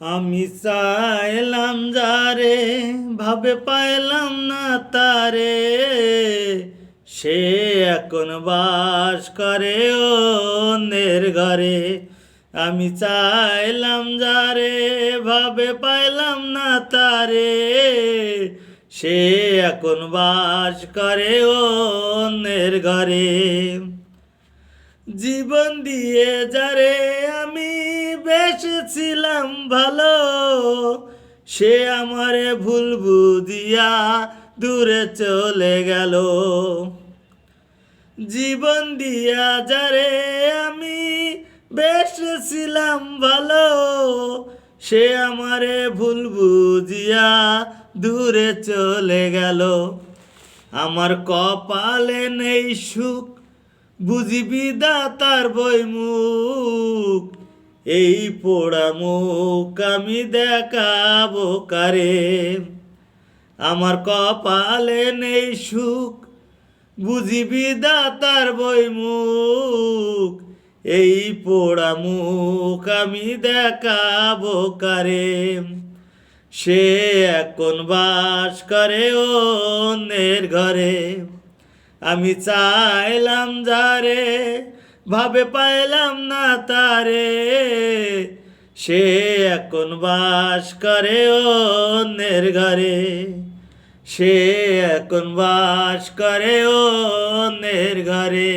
আমি চাইলাম যারে ভাবে পাইলাম না তারে, সে এখন বাস করে অন্যের ঘরে। আমি চাইলাম যারে ভাবে পাইলাম না তারে, সে এখন বাস করে অন্যের ঘরে। জীবন দিয়ে যারে আমি বেসেছিলাম ভালো, সে আমারে ভুল বুঝিয়া দূরে চলে গেল। জীবন দিয়া যারে আমি বেসেছিলাম ভালো, সে আমারে ভুল বুঝিয়া দূরে চলে গেল। আমার কপালে নেই সুখ, বুঝিবি দাতার বইমুখ, এই পোড়া মুখ আমি দেখাবো কারে। আমার কপালে নেই সুখ, বুঝিবি দাতার বইমুখ, এই পোড়া মুখ আমি দেখাবো কারে। সে এখন বাস করে অন্যের ঘরে। আমি চাইলাম যারে ভাবে পাইলাম না তারে, সে এখন বাস করে অন্যের ঘরে। সে এখন বাস করে অন্যের ঘরে।